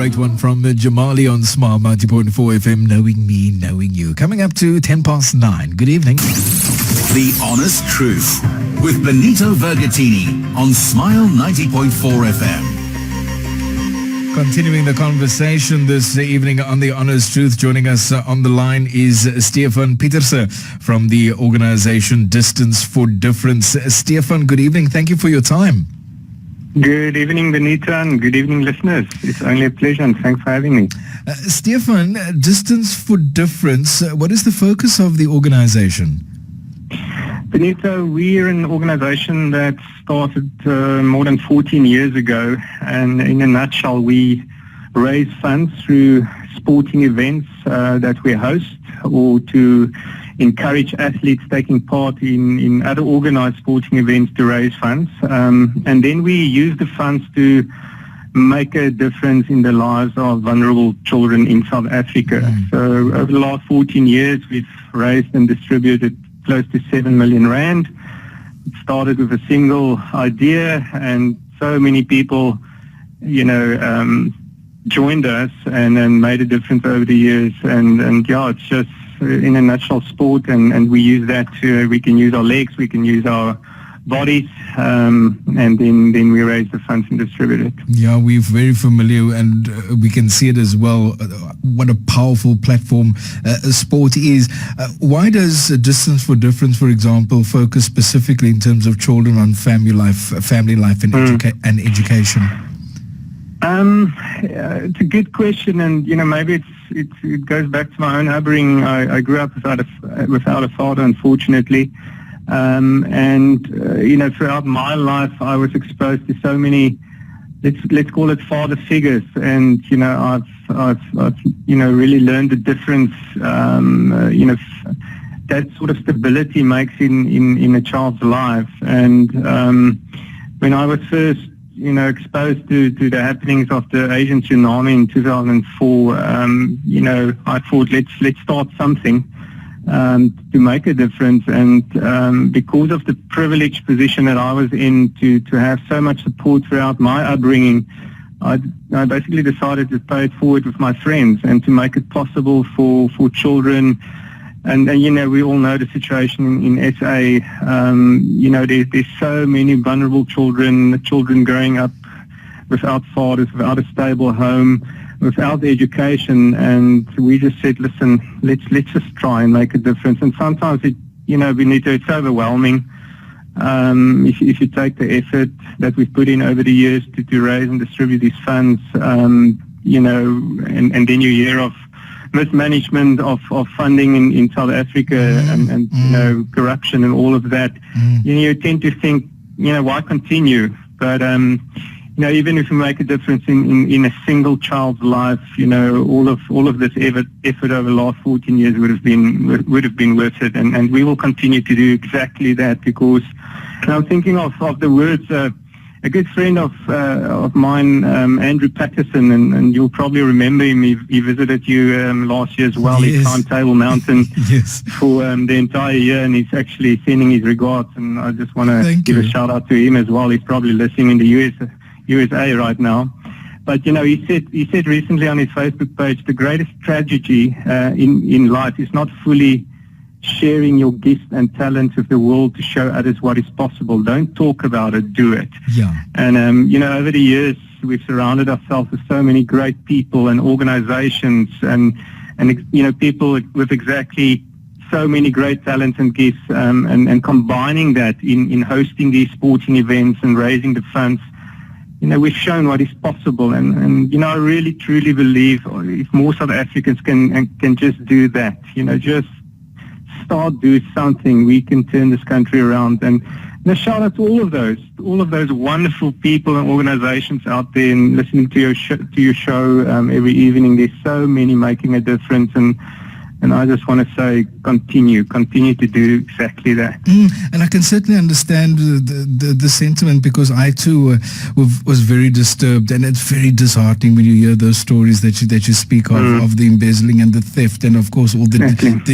great one from Jamali on Smile 90.4 FM, Knowing Me, Knowing You. Coming up to 9:10. Good evening. The Honest Truth with Benito Vergotine on Smile 90.4 FM. Continuing the conversation this evening on The Honest Truth, joining us on the line is Stéphan Pieterse from the organization Distance for Difference. Stéphan, good evening. Thank you for your time. Good evening, Benito, and good evening, listeners. It's only a pleasure, and thanks for having me. Stéphan, Distance for Difference, what is the focus of the organization? Benito, we're an organization that started more than 14 years ago, and in a nutshell, we raise funds through sporting events that we host, or to encourage athletes taking part in other organized sporting events to raise funds. And then we use the funds to make a difference in the lives of vulnerable children in South Africa. So over the last 14 years, we've raised and distributed close to 7 million rand. It started with a single idea, and so many people, joined us and made a difference over the years. And yeah, it's just in a nutshell sport, and we use that to, we can use our legs, we can use our bodies, and then we raise the funds and distribute it. Yeah, we're very familiar, and we can see it as well. What a powerful platform sport is. Why does Distance for Difference, for example, focus specifically in terms of children on family life and education? It's a good question, and maybe it goes back to my own upbringing. I grew up without a father, unfortunately. Throughout my life, I was exposed to so many, let's call it father figures, and I've really learned the difference, that sort of stability makes in a child's life. And when I was first, exposed to the happenings of the Asian tsunami in 2004, I thought let's start something to make a difference. And because of the privileged position that I was in to have so much support throughout my upbringing, I basically decided to pay it forward with my friends and to make it possible for children. And we all know the situation in SA. There's so many vulnerable children growing up without fathers, without a stable home, without education, and we just said, listen, let's just try and make a difference. And sometimes it's overwhelming. If you take the effort that we've put in over the years to raise and distribute these funds, and then you hear of mismanagement of funding in South Africa and corruption and all of that, you tend to think, why continue? But even if we make a difference in a single child's life, all of this effort over the last 14 years would have been worth it, and we will continue to do exactly that. Because I'm thinking of the words. A good friend of mine, Andrew Patterson, and you'll probably remember him. He visited you last year as well. Yes. He climbed Table Mountain yes. for the entire year, and he's actually sending his regards. And I just want to give a shout out to him as well. He's probably listening in the USA right now. But he said recently on his Facebook page, the greatest tragedy in life is not fully sharing your gifts and talents with the world to show others what is possible. Don't talk about it, do it. Yeah. And over the years, we've surrounded ourselves with so many great people and organizations, and people with exactly so many great talents and gifts, and combining that in hosting these sporting events and raising the funds. We've shown what is possible, and I really truly believe if more South Africans can just do that, just start doing something, we can turn this country around. And a shout out to all of those wonderful people and organizations out there, and listening to your show every evening. There's so many making a difference, and I just want to say, continue to do exactly that. And I can certainly understand the sentiment, because I too was very disturbed, and it's very disheartening when you hear those stories that you speak of the embezzling and the theft, and of course all the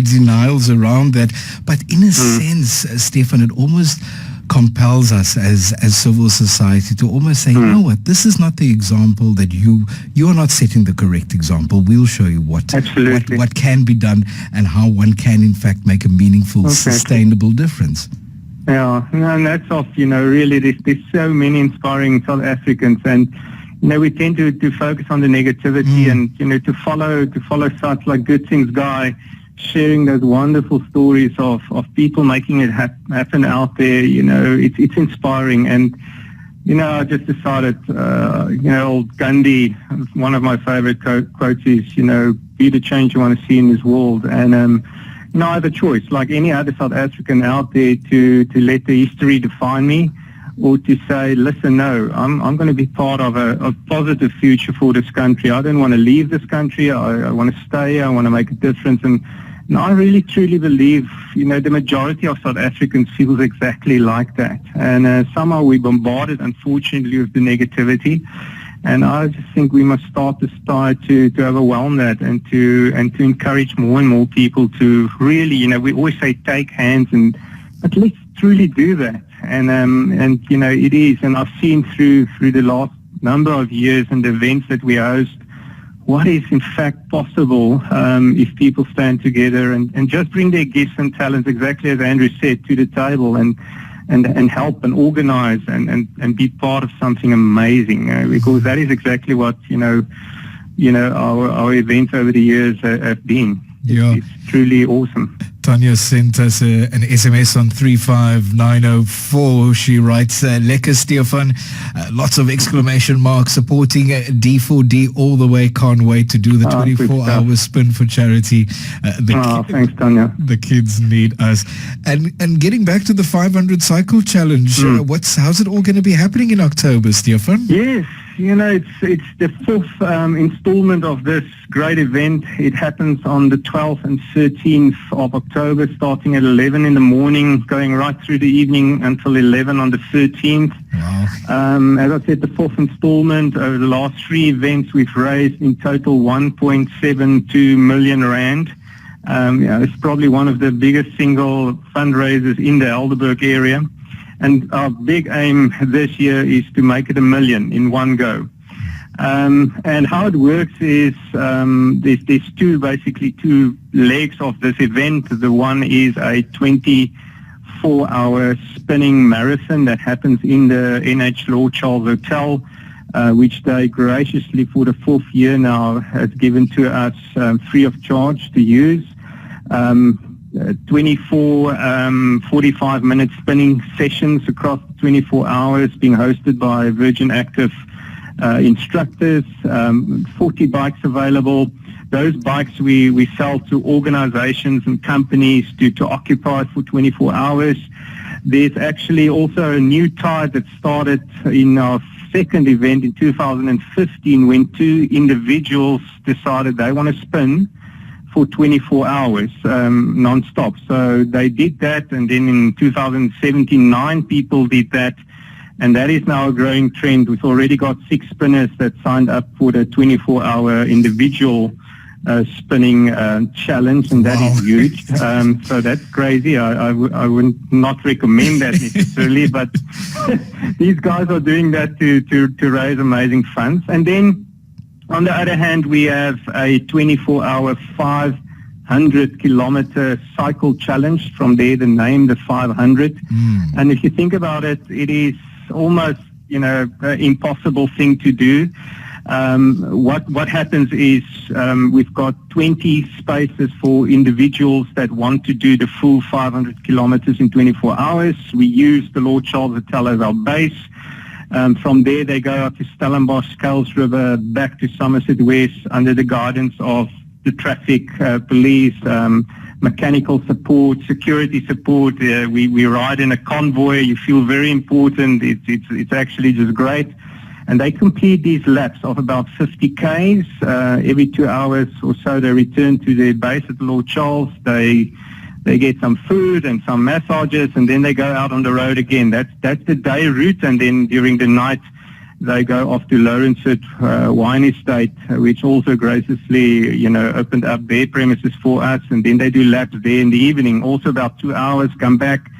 denials around that. But in a sense, Stéphan, it almost compels us as civil society to almost say, you know what, this is not the example that you are not setting the correct example. We'll show you what can be done and how one can in fact make a meaningful, sustainable difference. Yeah, and that's off, really there's so many inspiring South Africans, and we tend to focus on the negativity and to follow sites like Good Things Guy, sharing those wonderful stories of people making it happen out there. It's inspiring. And I just decided, old Gandhi, one of my favorite quotes is, be the change you want to see in this world. And I have a choice, like any other South African out there, to let the history define me, or to say, listen, no, I'm going to be part of a positive future for this country. I don't want to leave this country. I want to stay. I want to make a difference. And I really, truly believe, the majority of South Africans feels exactly like that. And somehow we're bombarded, unfortunately, with the negativity. And I just think we must start to overwhelm that and to encourage more and more people to really, we always say take hands, but let's truly do that. And it is. And I've seen through the last number of years and the events that we host, what is in fact possible if people stand together and just bring their gifts and talents, exactly as Andrew said, to the table and help and organize and be part of something amazing, because that is exactly what our events over the years have been. Yeah. It's truly awesome. Tanya sent us an SMS on 35904. She writes, Lekker Stéphan, lots of exclamation marks, supporting D4D all the way. Can't wait to do the 24-hour spin for charity. Thanks, Tanya. The kids need us. And getting back to the 500 cycle challenge, how's it all going to be happening in October, Stéphan? Yes. It's the fourth installment of this great event. It happens on the 12th and 13th of October, starting at 11 in the morning, going right through the evening until 11 on the 13th. Wow. As I said, the fourth installment. Over the last three events, we've raised in total 1.72 million rand. It's probably one of the biggest single fundraisers in the Elderberg area. And our big aim this year is to make it 1 million in one go. And how it works is there's two legs of this event. The one is a 24-hour spinning marathon that happens in the NH Lord Charles Hotel, which they graciously for the fourth year now has given to us free of charge to use. 24 45-minute spinning sessions across 24 hours being hosted by Virgin Active instructors, 40 bikes available. Those bikes we sell to organizations and companies to occupy for 24 hours. There's actually also a new tide that started in our second event in 2015 when two individuals decided they want to spin for 24 hours non-stop. So they did that, and then in 2017, 9 people did that, and that is now a growing trend. We've already got 6 spinners that signed up for the 24-hour individual spinning challenge, and that is huge. So that's crazy. I would not recommend that necessarily, but these guys are doing that to raise amazing funds. And then on the other hand, we have a 24-hour 500-kilometer cycle challenge. From there, the name, the 500. And if you think about it, it is almost, an impossible thing to do. What happens is we've got 20 spaces for individuals that want to do the full 500 kilometers in 24 hours. We use the Lord Charles Hotel as our base. From there, they go up to Stellenbosch, Kuils River, back to Somerset West under the guidance of the traffic police, mechanical support, security support. We ride in a convoy. You feel very important. It's actually just great. And they complete these laps of about 50 Ks. Every 2 hours or so, they return to their base at the Lord Charles. They get some food and some massages, and then they go out on the road again. That's the day route, and then during the night they go off to Lawrencett Wine Estate, which also graciously, opened up their premises for us, and then they do laps there in the evening, also about 2 hours, come back,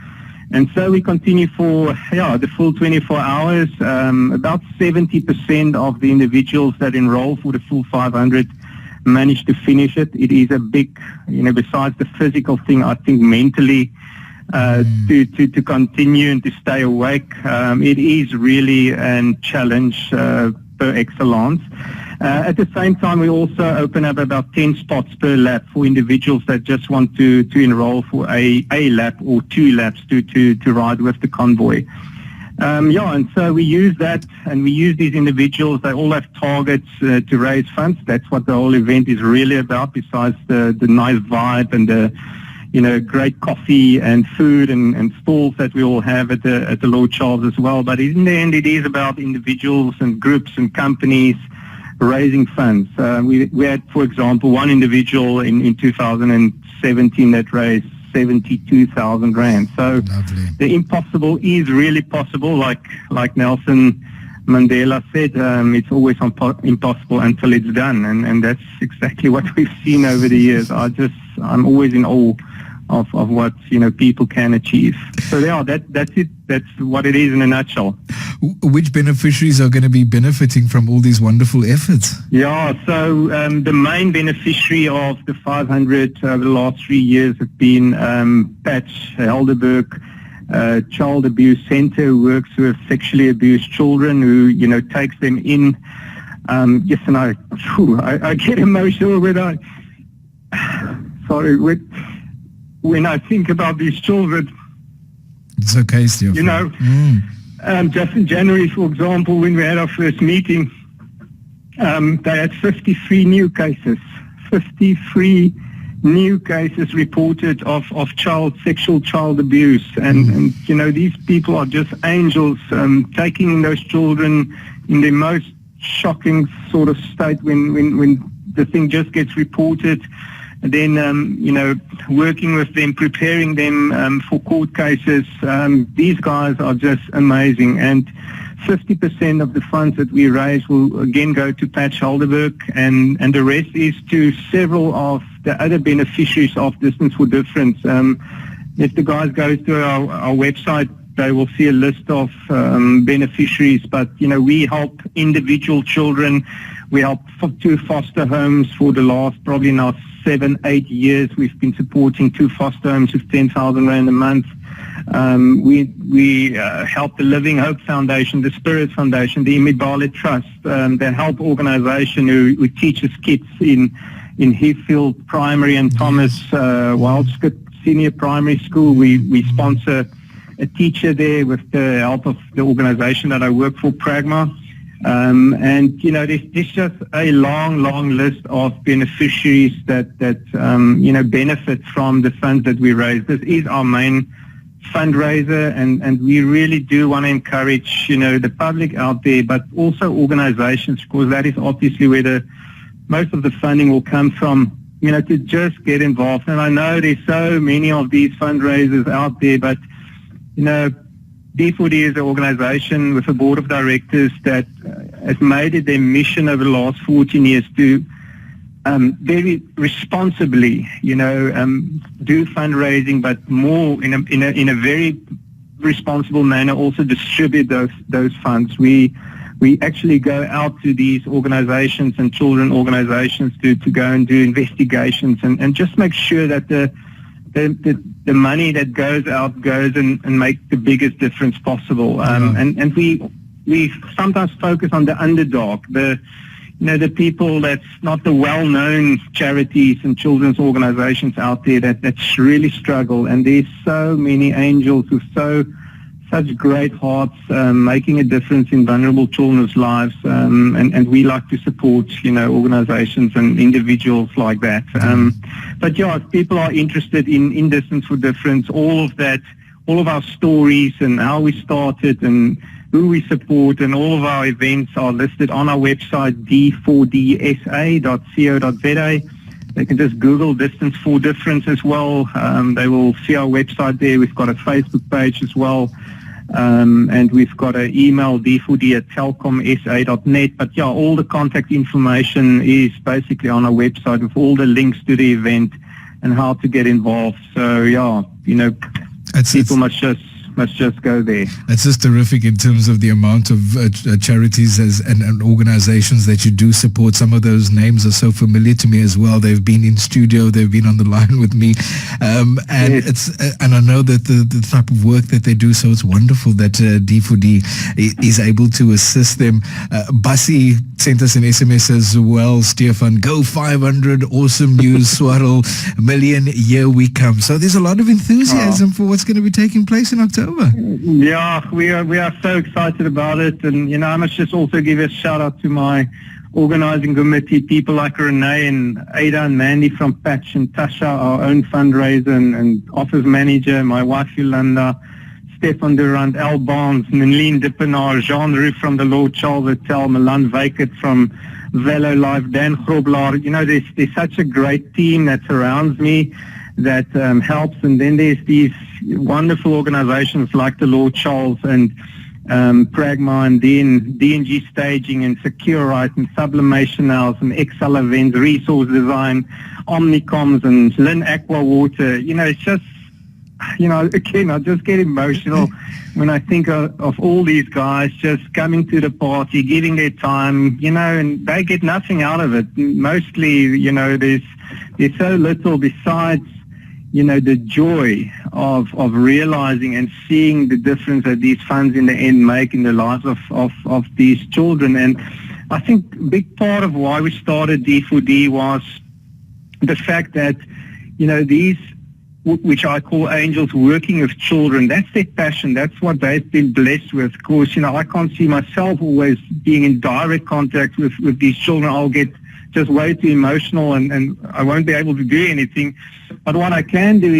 And so we continue for the full 24 hours. About 70% of the individuals that enroll for the full 500 manage to finish it. It is a big, besides the physical thing, I think mentally to continue and to stay awake, it is really a challenge per excellence. At the same time, we also open up about 10 spots per lap for individuals that just want to enroll for a lap or 2 laps to ride with the convoy. And so we use that, and we use these individuals. They all have targets to raise funds. That's what the whole event is really about, besides the nice vibe and the great coffee and food and stalls that we all have at the Lord Charles as well. But in the end, it is about individuals and groups and companies raising funds. We had, for example, one individual in 2017 that raised 72,000 rand. So Lovely. The impossible is really possible. Like Nelson Mandela said, it's always impossible until it's done, and that's exactly what we've seen over the years. I'm always in awe of what people can achieve. So that's it. That's what it is in a nutshell. Which beneficiaries are going to be benefiting from all these wonderful efforts? Yeah, so the main beneficiary of the 500 over the last 3 years have been Patch Helderberg Child Abuse Center, who works with sexually abused children, who takes them in. Yes, and I get emotional when I think about these children. It's okay, Stephan. Just in January, for example, when we had our first meeting, they had 53 new cases. 53 new cases reported of sexual child abuse. And these people are just angels, taking in those children in the most shocking sort of state when the thing just gets reported. And then, working with them, preparing them for court cases. These guys are just amazing. And 50% of the funds that we raise will again go to Patch Helderberg, and the rest is to several of the other beneficiaries of Distance for Difference. If the guys go to our website, they will see a list of beneficiaries. But, we help individual children. We help 2 foster homes for the last probably now 7-8 years. We've been supporting 2 foster homes with 10,000 rand a month. We help the Living Hope Foundation, the Spirit Foundation, the Imibale Trust, the help organization who teaches kids in Heathfield Primary and Thomas Wildskut Senior Primary School. We sponsor a teacher there with the help of the organization that I work for, Pragma. There's just a long list of beneficiaries that benefit from the funds that we raise. This is our main fundraiser, and we really do want to encourage, the public out there, but also organizations, because that is obviously where most of the funding will come from, to just get involved. And I know there's so many of these fundraisers out there, but, D4D is an organization with a board of directors that has made it their mission over the last 14 years to very responsibly, do fundraising, but more in a very responsible manner, also distribute those funds. We actually go out to these organizations and children organizations to go and do investigations and just make sure that the money that goes out goes and make the biggest difference possible. And we sometimes focus on the underdog, the people that's not the well-known charities and children's organizations out there that really struggle. And there's so many angels with such great hearts, making a difference in vulnerable children's lives. And we like to support, organizations and individuals like that. But if people are interested in Distance for Difference, all of our stories and how we started and who we support and all of our events are listed on our website, d4dsa.co.za. They can just Google Distance for Difference as well. They will see our website there. We've got a Facebook page as well. And we've got an email, d4d@telcomsa.net. But all the contact information is basically on our website with all the links to the event and how to get involved. So, people must just must just go there. That's just terrific in terms of the amount of charities and organizations that you do support. Some of those names are so familiar to me as well. They've been in studio, they've been on the line with me, and Yes. and I know that the type of work that they do. So it's wonderful that D4D is able to assist them. Bassi sent us an SMS as well. Stéphan, go 500, awesome news, Swarrel, million, here we come. So there's a lot of enthusiasm for what's going to be taking place in October. Yeah, we are so excited about it, and I must just also give a shout out to my organizing committee, people like Renee and Ada and Mandy from Patch and Tasha, our own fundraiser and office manager, my wife Yolanda, Stefan Durant, Al Barnes, Nelene Dippenaar, Jean Rue from the Lord Charles Hotel, Milan Vaikert from Velo Life, Dan Groblaar. There's such a great team that surrounds me that helps. And then there's these wonderful organizations like the Lord Charles and Pragma and DNG Staging and Securite and Sublimation House and Excel Events, Resource Design, Omnicoms and Lynn Aqua Water. It's just, again, I just get emotional when I think of all these guys just coming to the party, giving their time, and they get nothing out of it. Mostly, there's so little besides, the joy of realizing and seeing the difference that these funds in the end make in the lives of these children. And I think a big part of why we started D4D was the fact that, these, which I call angels working with children, that's their passion. That's what they've been blessed with. Of course, I can't see myself always being in direct contact with these children. I'll get just way too emotional and I won't be able to do anything. But what I can do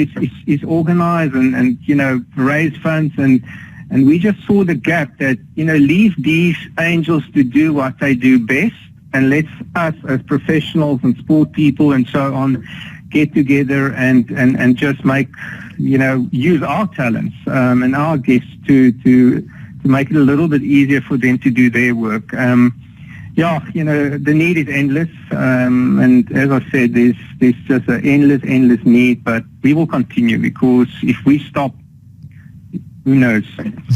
is organize and raise funds and we just saw the gap that, leave these angels to do what they do best and let us as professionals and sport people and so on get together and just make, use our talents and our gifts to make it a little bit easier for them to do their work. The need is endless, and as I said, there's just an endless need, but we will continue because if we stop, who knows,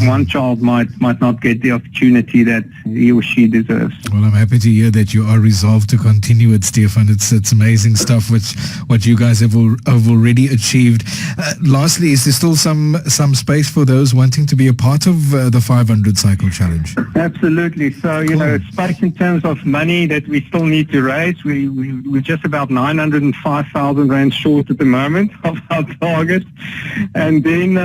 one child might not get the opportunity that he or she deserves. Well, I'm happy to hear that you are resolved to continue it, Stéphan. It's amazing stuff what you guys have already achieved. Lastly, is there still some space for those wanting to be a part of the 500 Cycle Challenge? Absolutely. So, space in terms of money that we still need to raise. We're just about 905,000 Rand short at the moment of our target. And then,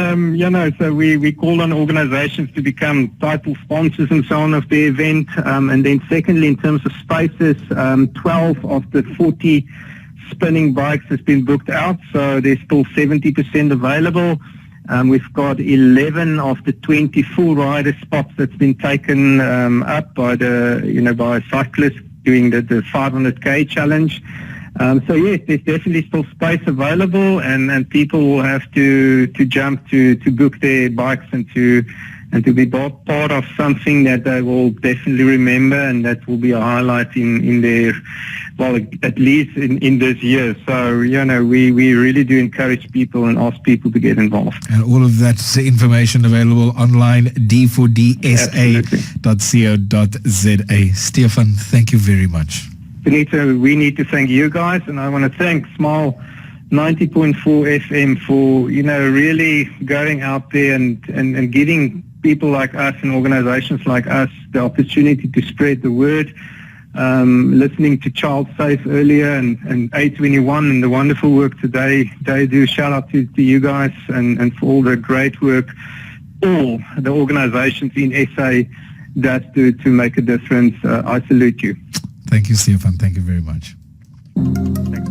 so we call on organizations to become title sponsors and so on of the event. And then secondly, in terms of spaces, 12 of the 40 spinning bikes has been booked out, so there's still 70% available. We've got 11 of the 20 full rider spots that's been taken up by by cyclists doing the 500k challenge. So yes, there's definitely still space available, and people will have to jump to book their bikes and to be part of something that they will definitely remember, and that will be a highlight in their, well, at least in this year. So we really do encourage people and ask people to get involved. And all of that information available online, d4dsa.co.za. Stéphan, thank you very much. Benito, we need to thank you guys, and I want to thank Smile 90.4 FM for, really going out there and giving people like us and organizations like us the opportunity to spread the word. Listening to Child Safe earlier and A21 and the wonderful work today they do. Shout out to you guys and for all the great work all the organizations in SA does to make a difference. I salute you. Thank you, Stéphan. Thank you very much. Thanks.